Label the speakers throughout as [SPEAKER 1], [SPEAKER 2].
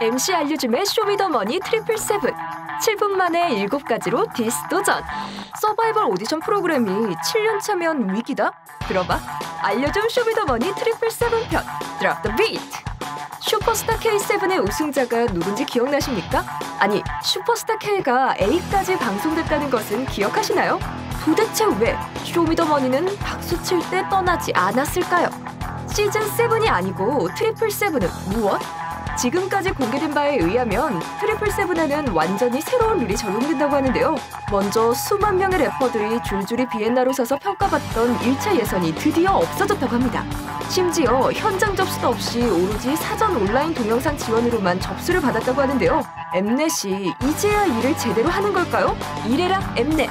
[SPEAKER 1] MC 알려줌의 쇼미더머니 트리플 세븐. 7분 만에 7가지로 디스 도전. 서바이벌 오디션 프로그램이 7년 차면 위기다? 들어봐. 알려줌 쇼미더머니 트리플 세븐 편. Drop the beat. 슈퍼스타 K7의 우승자가 누군지 기억나십니까? 아니, 슈퍼스타 K가 A까지 방송됐다는 것은 기억하시나요? 도대체 왜 쇼미더머니는 박수 칠 때 떠나지 않았을까요? 시즌 7이 아니고 트리플 세븐은 무엇? 지금까지 공개된 바에 의하면 트리플 세븐에는 완전히 새로운 룰이 적용된다고 하는데요. 먼저 수만 명의 래퍼들이 줄줄이 비엔나로 서서 평가받던 1차 예선이 드디어 없어졌다고 합니다. 심지어 현장 접수도 없이 오로지 사전 온라인 동영상 지원으로만 접수를 받았다고 하는데요. 엠넷이 이제야 일을 제대로 하는 걸까요? 이래라 엠넷!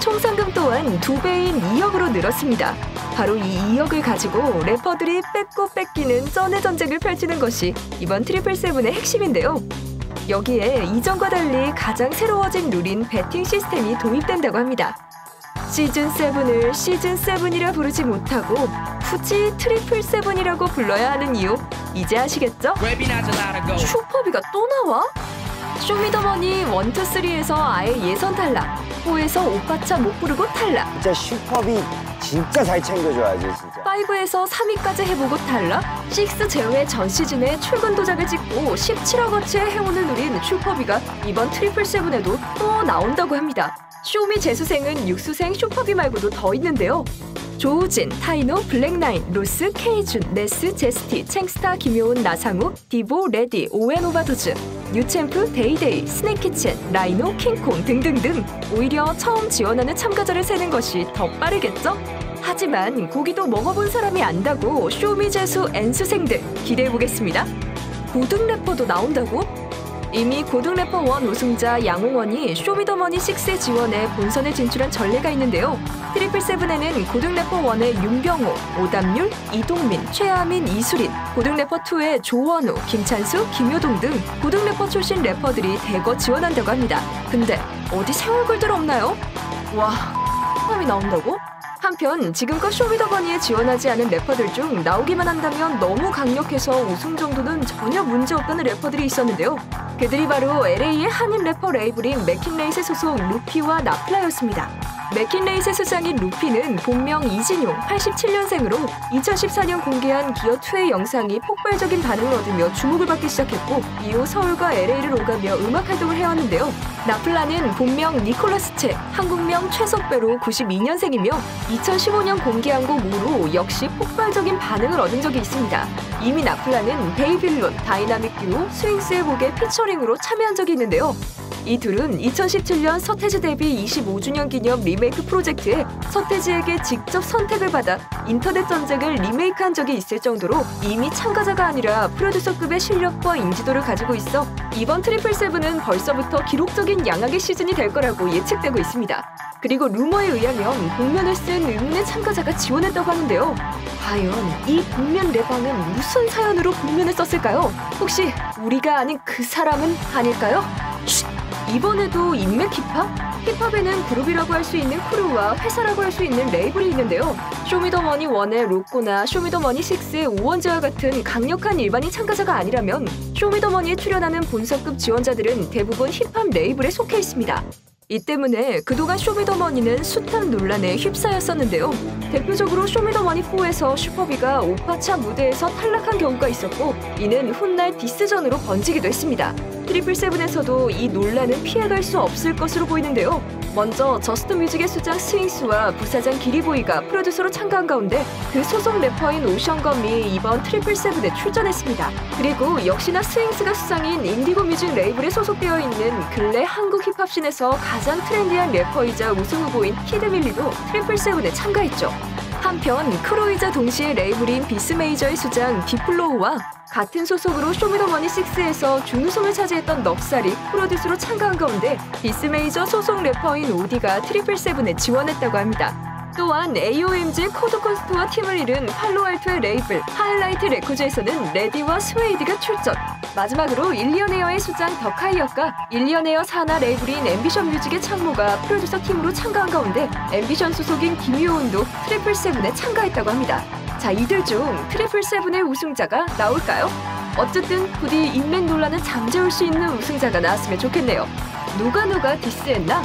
[SPEAKER 1] 총 상금 또한 2배인 2억으로 늘었습니다. 바로 이 2억을 가지고 래퍼들이 뺏고 뺏기는 쩐의 전쟁을 펼치는 것이 이번 트리플 세븐의 핵심인데요. 여기에 이전과 달리 가장 새로워진 룰인 배팅 시스템이 도입된다고 합니다. 시즌 7을 시즌 7이라 부르지 못하고 굳이 트리플 세븐이라고 불러야 하는 이유 이제 아시겠죠? 슈퍼비가 또 나와? 쇼미더머니 1, 2, 3에서 아예 예선 탈락, 4에서 오빠차 못 부르고 탈락,
[SPEAKER 2] 진짜 슈퍼비 진짜 잘 챙겨줘야지 진짜.
[SPEAKER 1] 5에서 3위까지 해보고 탈락, 6 제외 전 시즌에 출근 도작을 찍고 17억어치의 행운을 누린 슈퍼비가 이번 트리플 세븐에도 또 나온다고 합니다. 쇼미 재수생은 육수생 슈퍼비 말고도 더 있는데요. 조우진, 타이노, 블랙나인, 로스, 케이준, 네스, 제스티, 챙스타, 김효은, 나상우, 디보, 레디, 오웬오바도즈, 뉴챔프, 데이데이, 스네이키친, 라이노, 킹콩 등등등. 오히려 처음 지원하는 참가자를 세는 것이 더 빠르겠죠? 하지만 고기도 먹어본 사람이 안다고 쇼미 재수 N수생들 기대해보겠습니다. 고등 래퍼도 나온다고? 이미 고등 래퍼 1 우승자 양홍원이 쇼미더머니 6에 지원해 본선에 진출한 전례가 있는데요. 트리플 세븐에는 고등 래퍼 1의 윤병호, 오담률, 이동민, 최하민, 이수린, 고등 래퍼 2의 조원우, 김찬수, 김효동 등 고등 래퍼 출신 래퍼들이 대거 지원한다고 합니다. 근데 어디 새 얼굴들 없나요? 와, 사람이 나온다고? 한편 지금껏 쇼미더머니에 지원하지 않은 래퍼들 중 나오기만 한다면 너무 강력해서 우승 정도는 전혀 문제없다는 래퍼들이 있었는데요. 그들이 바로 LA의 한인 래퍼 레이블인 맥킨레이스 소속 루피와 나플라였습니다. 맥킨레이스 수장인 루피는 본명 이진용, 87년생으로 2014년 공개한 기어2의 영상이 폭발적인 반응을 얻으며 주목을 받기 시작했고 이후 서울과 LA를 오가며 음악 활동을 해왔는데요. 나플라는 본명 니콜라스 채, 한국명 최석배로 92년생이며 2015년 공개한 곡 무로 역시 폭발적인 반응을 얻은 적이 있습니다. 이미 나플라는 베이빌론, 다이나믹 듀오, 스윙스의 곡에 피처링으로 참여한 적이 있는데요. 이 둘은 2017년 서태지 데뷔 25주년 기념 리메이크 프로젝트에 서태지에게 직접 선택을 받아 인터넷 전쟁을 리메이크한 적이 있을 정도로 이미 참가자가 아니라 프로듀서급의 실력과 인지도를 가지고 있어 이번 트리플 세븐은 벌써부터 기록적인 양악의 시즌이 될 거라고 예측되고 있습니다. 그리고 루머에 의하면 복면을 쓴 의문의 참가자가 지원했다고 하는데요. 과연 이 복면 래방은 무슨 사연으로 복면을 썼을까요? 혹시 우리가 아는 그 사람은 아닐까요? 쉿! 이번에도 인맥 힙합? 힙합에는 그룹이라고 할 수 있는 크루와 회사라고 할 수 있는 레이블이 있는데요. 쇼미더머니 1의 로꼬나 쇼미더머니 6의 오원재와 같은 강력한 일반인 참가자가 아니라면 쇼미더머니에 출연하는 본선급 지원자들은 대부분 힙합 레이블에 속해 있습니다. 이 때문에 그동안 쇼미더머니는 숱한 논란에 휩싸였었는데요. 대표적으로 쇼미더머니4에서 슈퍼비가 오파차 무대에서 탈락한 경우가 있었고 이는 훗날 디스전으로 번지기도 했습니다. 트리플 세븐에서도 이 논란은 피해갈 수 없을 것으로 보이는데요. 먼저 저스트뮤직의 수장 스윙스와 부사장 기리보이가 프로듀서로 참가한 가운데 그 소속 래퍼인 오션검이 이번 트리플 세븐에 출전했습니다. 그리고 역시나 스윙스가 수장인 인디고 뮤직 레이블에 소속되어 있는 근래 한국 힙합씬에서 가장 트렌디한 래퍼이자 우승 후보인 키드밀리도 트리플 세븐에 참가했죠. 한편 크루이자 동시에 레이블인 비스메이저의 수장 디플로우와 같은 소속으로 쇼미더머니 6에서 준우승을 차지했던 넉살이 프로듀스로 참가한 가운데 비스메이저 소속 래퍼인 오디가 트리플 세븐에 지원했다고 합니다. 또한 AOMG 코드콘스트와 팀을 이룬 팔로알토의 레이블 하이라이트 레코즈에서는 레디와 스웨이드가 출전. 마지막으로 일리언에어의 수장 더카이어가 일리언에어 산하 레이블인 앰비션 뮤직의 창모가 프로듀서 팀으로 참가한 가운데 앰비션 소속인 김효은도 트리플 세븐에 참가했다고 합니다. 자, 이들 중 트리플 세븐의 우승자가 나올까요? 어쨌든 부디 인맥 논란은 잠재울 수 있는 우승자가 나왔으면 좋겠네요. 누가 디스했나?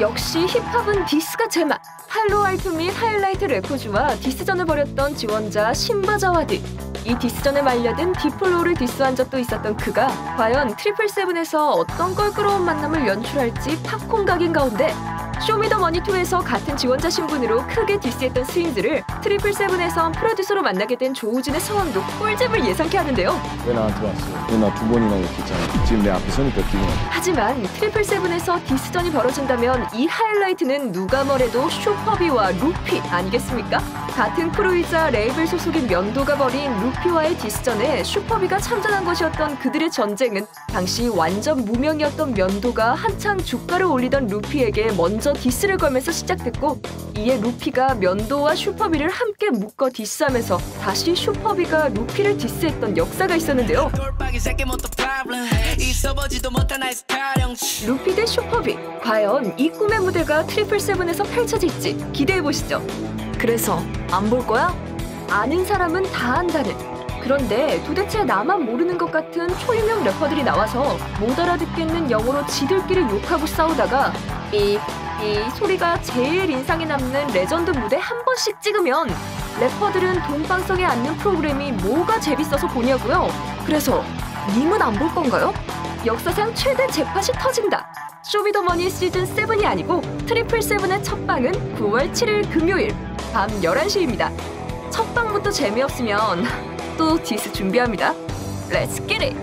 [SPEAKER 1] 역시 힙합은 디스가 제맛. 팔로우알투 및 하이라이트 래퍼즈와 디스전을 벌였던 지원자 신바자와드. 이 디스전에 말려든 디플로우를 디스한 적도 있었던 그가 과연 트리플세븐에서 어떤 껄끄러운 만남을 연출할지 팝콘각인 가운데 쇼미더머니2에서 같은 지원자 신분으로 크게 디스했던 스윙즈를 트리플세븐에서 프로듀서로 만나게 된 조우진의 상황도 꿀잼을 예상케 하는데요.
[SPEAKER 3] 왜 나한테 왔어? 너 나 2번이나 못했잖아. 지금 내 앞에 서니까 기분 나빠.
[SPEAKER 1] 하지만 트리플세븐에서 디스전이 벌어진다면 이 하이라이트는 누가 뭐래도 슈퍼비와 루피 아니겠습니까? 같은 크루이자 레이블 소속인 면도가 벌인 루피와의 디스전에 슈퍼비가 참전한 것이었던 그들의 전쟁은 당시 완전 무명이었던 면도가 한창 주가를 올리던 루피에게 먼저 디스를 걸면서 시작됐고, 이에 루피가 면도와 슈퍼비를 함께 묶어 디스하면서 다시 슈퍼비가 루피를 디스했던 역사가 있었는데요. 루피 대 슈퍼비, 과연 이 꿈의 무대가 트리플세븐에서 펼쳐질지 기대해보시죠. 그래서 안 볼 거야? 아는 사람은 다 안다는. 그런데 도대체 나만 모르는 것 같은 초유명 래퍼들이 나와서 못 알아듣겠는 영어로 지들끼리 욕하고 싸우다가 삐 소리가 제일 인상에 남는 레전드 무대 한 번씩 찍으면 래퍼들은 돈방석에 앉는 프로그램이 뭐가 재밌어서 보냐고요? 그래서 님은 안 볼 건가요? 역사상 최대 잭팟이 터진다. 쇼미더머니 시즌7이 아니고 트리플세븐의 첫방은 9월 7일 금요일 밤 11시입니다. 첫방부터 재미없으면 또 디스 준비합니다. Let's get it!